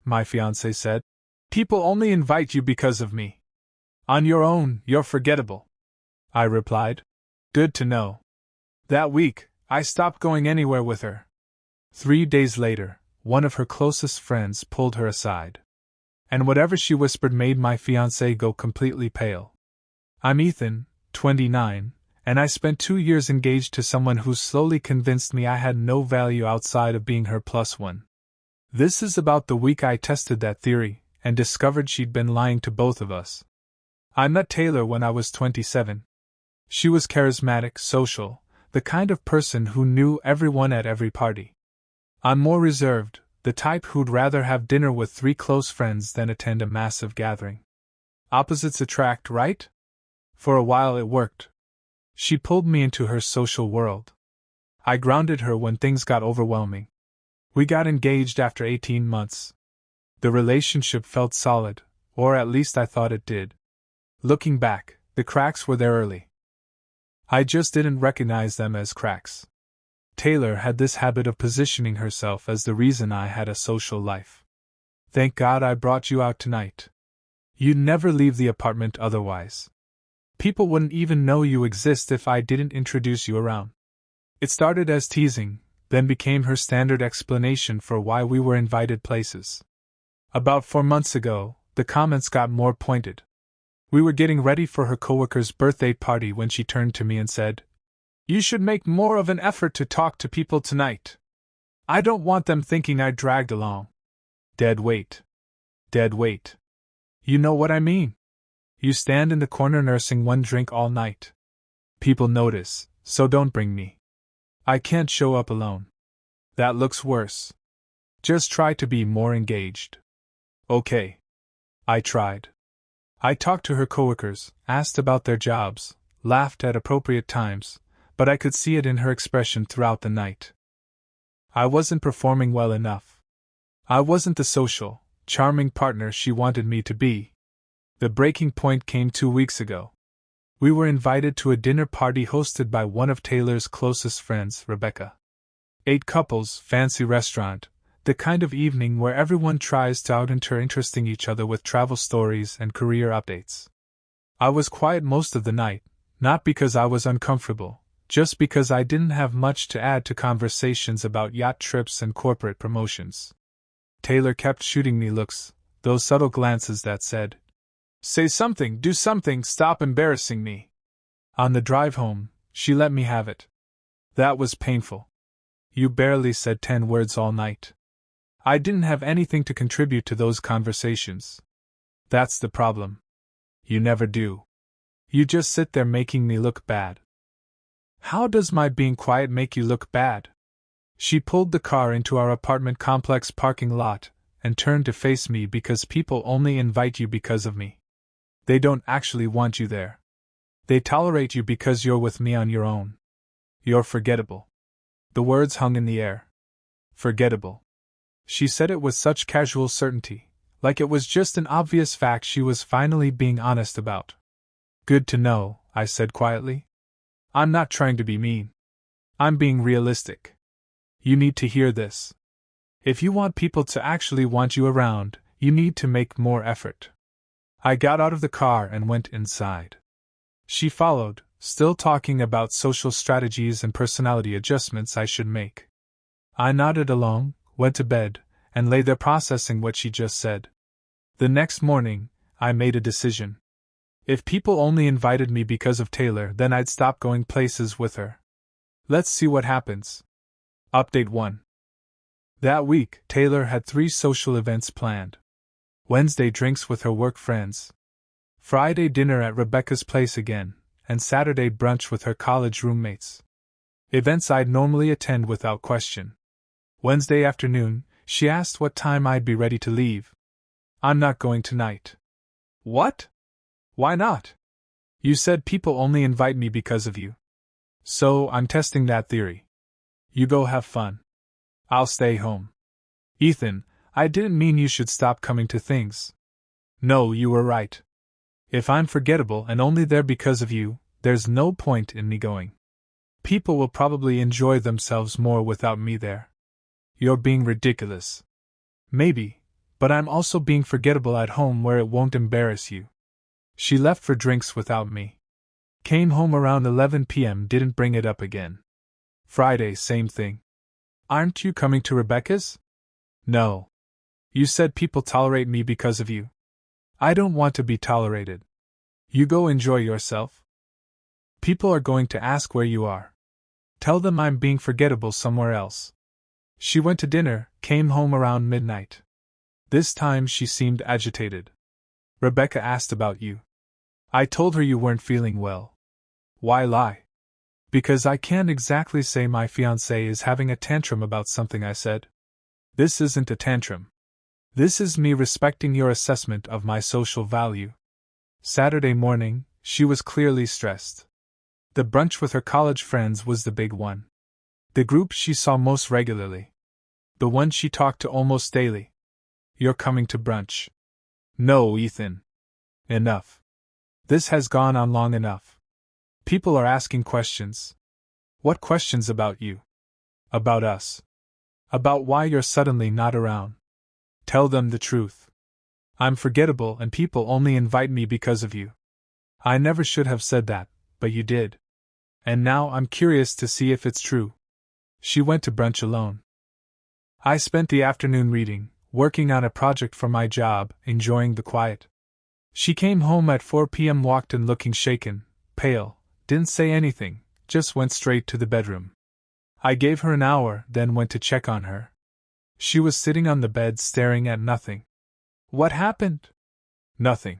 my fiancée said. People only invite you because of me. On your own, you're forgettable. I replied. Good to know. That week, I stopped going anywhere with her. 3 days later, one of her closest friends pulled her aside. And whatever she whispered made my fiancé go completely pale. I'm Ethan, 29, and I spent 2 years engaged to someone who slowly convinced me I had no value outside of being her plus one. This is about the week I tested that theory, and discovered she'd been lying to both of us. I met Taylor when I was 27. She was charismatic, social, the kind of person who knew everyone at every party. I'm more reserved, the type who'd rather have dinner with 3 close friends than attend a massive gathering. Opposites attract, right? For a while it worked. She pulled me into her social world. I grounded her when things got overwhelming. We got engaged after 18 months. The relationship felt solid, or at least I thought it did. Looking back, the cracks were there early. I just didn't recognize them as cracks. Taylor had this habit of positioning herself as the reason I had a social life. Thank God I brought you out tonight. You'd never leave the apartment otherwise. People wouldn't even know you exist if I didn't introduce you around. It started as teasing, then became her standard explanation for why we were invited places. About 4 months ago, the comments got more pointed. We were getting ready for her coworker's birthday party when she turned to me and said, You should make more of an effort to talk to people tonight. I don't want them thinking I dragged along. Dead weight. Dead weight. You know what I mean. You stand in the corner nursing one drink all night. People notice, so don't bring me. I can't show up alone. That looks worse. Just try to be more engaged. Okay. I tried. I talked to her coworkers, asked about their jobs, laughed at appropriate times, but I could see it in her expression throughout the night. I wasn't performing well enough. I wasn't the social, charming partner she wanted me to be. The breaking point came 2 weeks ago. We were invited to a dinner party hosted by one of Taylor's closest friends, Rebecca. 8 couples, fancy restaurant, the kind of evening where everyone tries to out-interesting each other with travel stories and career updates. I was quiet most of the night, not because I was uncomfortable, just because I didn't have much to add to conversations about yacht trips and corporate promotions. Taylor kept shooting me looks, those subtle glances that said, Say something, do something, stop embarrassing me. On the drive home, she let me have it. That was painful. You barely said 10 words all night. I didn't have anything to contribute to those conversations. That's the problem. You never do. You just sit there making me look bad. How does my being quiet make you look bad? She pulled the car into our apartment complex parking lot and turned to face me because people only invite you because of me. They don't actually want you there. They tolerate you because you're with me on your own. You're forgettable. The words hung in the air. Forgettable. She said it with such casual certainty, like it was just an obvious fact she was finally being honest about. Good to know, I said quietly. I'm not trying to be mean. I'm being realistic. You need to hear this. If you want people to actually want you around, you need to make more effort. I got out of the car and went inside. She followed, still talking about social strategies and personality adjustments I should make. I nodded along, went to bed, and lay there processing what she just said. The next morning, I made a decision. If people only invited me because of Taylor, then I'd stop going places with her. Let's see what happens. Update 1. That week, Taylor had 3 social events planned. Wednesday drinks with her work friends. Friday dinner at Rebecca's place again, and Saturday brunch with her college roommates. Events I'd normally attend without question. Wednesday afternoon, she asked what time I'd be ready to leave. I'm not going tonight. What? Why not? You said people only invite me because of you. So I'm testing that theory. You go have fun. I'll stay home. Ethan, I didn't mean you should stop coming to things. No, you were right. If I'm forgettable and only there because of you, there's no point in me going. People will probably enjoy themselves more without me there. You're being ridiculous. Maybe, But I'm also being forgettable at home where it won't embarrass you. She left for drinks without me. Came home around 11 p.m., didn't bring it up again. Friday, same thing. Aren't you coming to Rebecca's? No. You said people tolerate me because of you. I don't want to be tolerated. You go enjoy yourself. People are going to ask where you are. Tell them I'm being forgettable somewhere else. She went to dinner, came home around midnight. This time she seemed agitated. Rebecca asked about you. I told her you weren't feeling well. Why lie? Because I can't exactly say my fiancé is having a tantrum about something I said. This isn't a tantrum. This is me respecting your assessment of my social value. Saturday morning, she was clearly stressed. The brunch with her college friends was the big one. The group she saw most regularly. The one she talked to almost daily. You're coming to brunch. No, Ethan. Enough. This has gone on long enough. People are asking questions. What questions about you? About us. About why you're suddenly not around. Tell them the truth. I'm forgettable and people only invite me because of you. I never should have said that, but you did. And now I'm curious to see if it's true. She went to brunch alone. I spent the afternoon reading, working on a project for my job, enjoying the quiet. She came home at 4 p.m., walked in looking shaken, pale, didn't say anything, just went straight to the bedroom. I gave her an hour, then went to check on her. She was sitting on the bed staring at nothing. What happened? Nothing.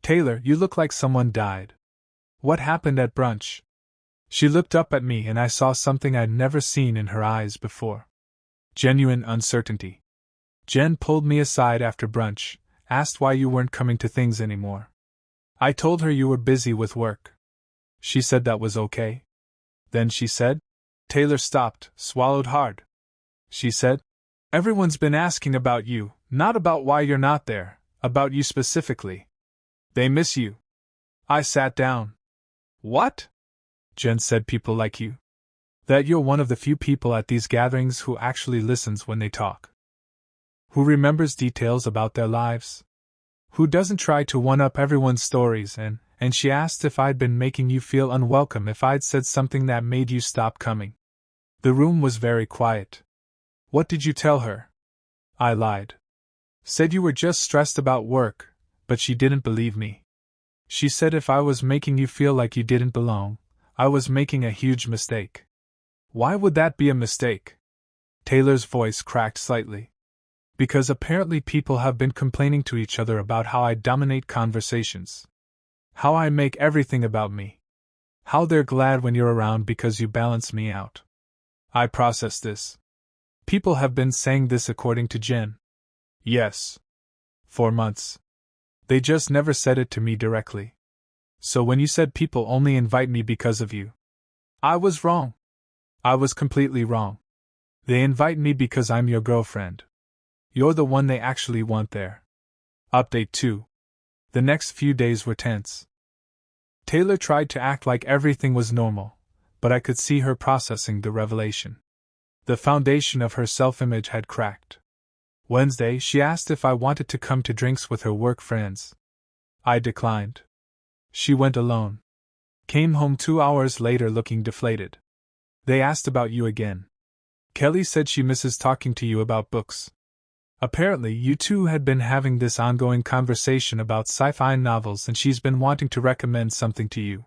Taylor, you look like someone died. What happened at brunch? She looked up at me and I saw something I'd never seen in her eyes before. Genuine uncertainty. Jen pulled me aside after brunch, asked why you weren't coming to things anymore. I told her you were busy with work. She said that was okay. Then she said, Taylor stopped, swallowed hard. She said, everyone's been asking about you, not about why you're not there, about you specifically. They miss you. I sat down. What? Jen said people like you. That you're one of the few people at these gatherings who actually listens when they talk. Who remembers details about their lives. Who doesn't try to one-up everyone's stories and she asked if I'd been making you feel unwelcome if I'd said something that made you stop coming. The room was very quiet. What did you tell her? I lied. Said you were just stressed about work, but she didn't believe me. She said if I was making you feel like you didn't belong, I was making a huge mistake. Why would that be a mistake? Taylor's voice cracked slightly. Because apparently people have been complaining to each other about how I dominate conversations. How I make everything about me. How they're glad when you're around because you balance me out. I processed this. People have been saying this according to Jen. Yes. For months. They just never said it to me directly. So when you said people only invite me because of you, I was wrong. I was completely wrong. They invite me because I'm your girlfriend. You're the one they actually want there. Update 2. The next few days were tense. Taylor tried to act like everything was normal, but I could see her processing the revelation. The foundation of her self-image had cracked. Wednesday, she asked if I wanted to come to drinks with her work friends. I declined. She went alone. Came home 2 hours later looking deflated. They asked about you again. Kelly said she misses talking to you about books. Apparently, you two had been having this ongoing conversation about sci-fi novels and she's been wanting to recommend something to you.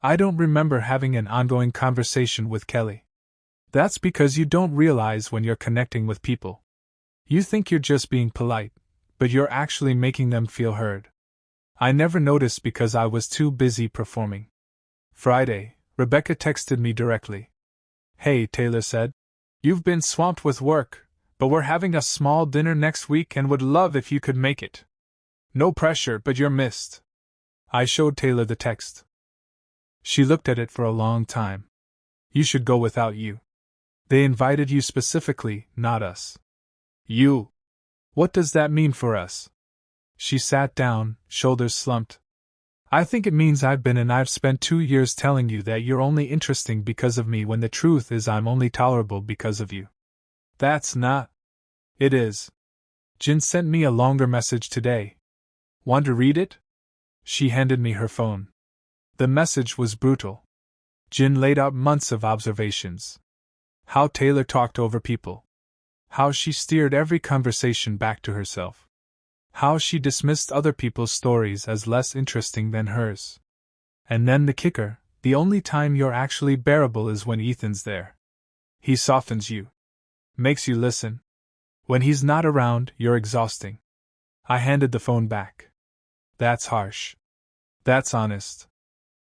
I don't remember having an ongoing conversation with Kelly. That's because you don't realize when you're connecting with people. You think you're just being polite, but you're actually making them feel heard. I never noticed because I was too busy performing. Friday, Rebecca texted me directly. Hey, Taylor said. You've been swamped with work, but we're having a small dinner next week and would love if you could make it. No pressure, but you're missed. I showed Taylor the text. She looked at it for a long time. You should go without you. They invited you specifically, not us. You. What does that mean for us? She sat down, shoulders slumped. I think it means I've spent 2 years telling you that you're only interesting because of me when the truth is I'm only tolerable because of you. That's not. It is. Jin sent me a longer message today. Want to read it? She handed me her phone. The message was brutal. Jin laid out months of observations. How Taylor talked over people. How she steered every conversation back to herself. How she dismissed other people's stories as less interesting than hers. And then the kicker, the only time you're actually bearable is when Ethan's there. He softens you. Makes you listen. When he's not around, you're exhausting. I handed the phone back. That's harsh. That's honest.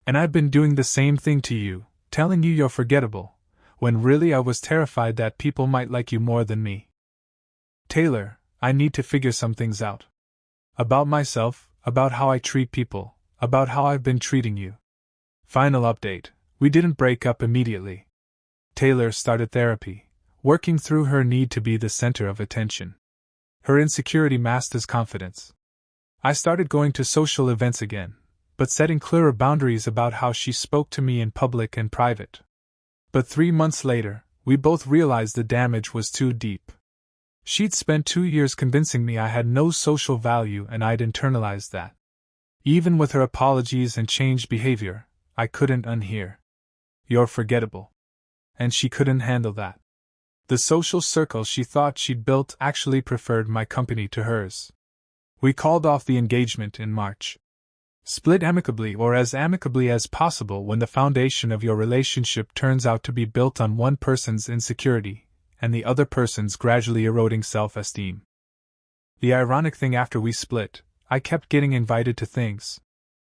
And I've been doing the same thing to you, telling you you're forgettable, when really I was terrified that people might like you more than me. Taylor, I need to figure some things out. About myself, about how I treat people, about how I've been treating you. Final update, we didn't break up immediately. Taylor started therapy, working through her need to be the center of attention. Her insecurity masked as confidence. I started going to social events again, but setting clearer boundaries about how she spoke to me in public and private. But 3 months later, we both realized the damage was too deep. She'd spent 2 years convincing me I had no social value, and I'd internalized that. Even with her apologies and changed behavior, I couldn't unhear. You're forgettable. And she couldn't handle that. The social circle she thought she'd built actually preferred my company to hers. We called off the engagement in March. Split amicably, or as amicably as possible, when the foundation of your relationship turns out to be built on one person's insecurity and the other person's gradually eroding self-esteem. The ironic thing, after we split, I kept getting invited to things.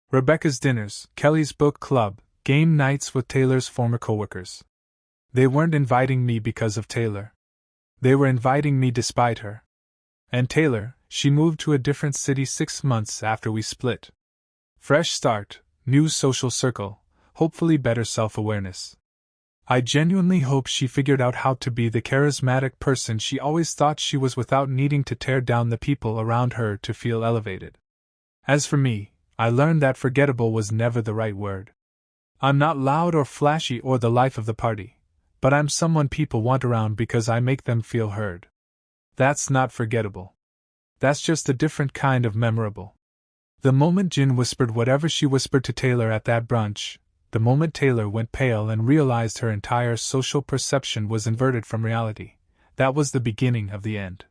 Rebecca's dinners, Kelly's book club, game nights with Taylor's former coworkers. They weren't inviting me because of Taylor. They were inviting me despite her. And Taylor, she moved to a different city 6 months after we split. Fresh start, new social circle, hopefully better self-awareness. I genuinely hope she figured out how to be the charismatic person she always thought she was without needing to tear down the people around her to feel elevated. As for me, I learned that forgettable was never the right word. I'm not loud or flashy or the life of the party, but I'm someone people want around because I make them feel heard. That's not forgettable. That's just a different kind of memorable. The moment Jin whispered whatever she whispered to Taylor at that brunch, the moment Taylor went pale and realized her entire social perception was inverted from reality, that was the beginning of the end.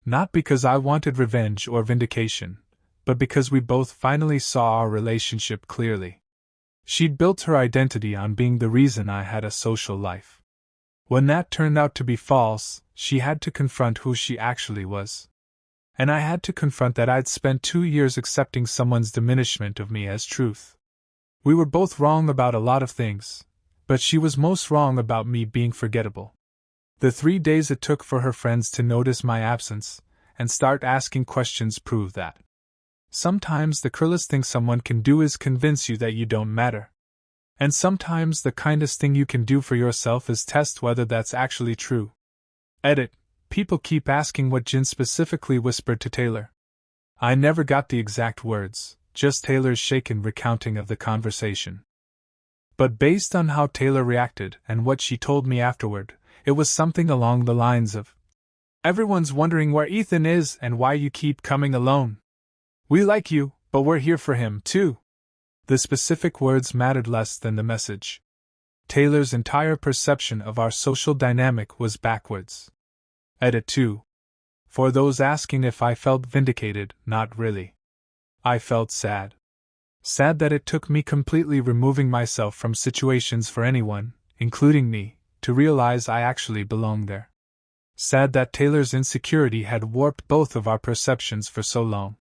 Not because I wanted revenge or vindication, but because we both finally saw our relationship clearly. She'd built her identity on being the reason I had a social life. When that turned out to be false, she had to confront who she actually was. And I had to confront that I'd spent 2 years accepting someone's diminishment of me as truth. We were both wrong about a lot of things, but she was most wrong about me being forgettable. The 3 days it took for her friends to notice my absence and start asking questions proved that. Sometimes the cruelest thing someone can do is convince you that you don't matter. And sometimes the kindest thing you can do for yourself is test whether that's actually true. Edit. People keep asking what Jin specifically whispered to Taylor. I never got the exact words, just Taylor's shaken recounting of the conversation. But based on how Taylor reacted and what she told me afterward, it was something along the lines of, "Everyone's wondering where Ethan is and why you keep coming alone. We like you, but we're here for him, too." The specific words mattered less than the message. Taylor's entire perception of our social dynamic was backwards. Edit 2. For those asking if I felt vindicated, not really. I felt sad. Sad that it took me completely removing myself from situations for anyone, including me, to realize I actually belonged there. Sad that Taylor's insecurity had warped both of our perceptions for so long.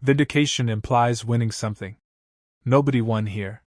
Vindication implies winning something. Nobody won here.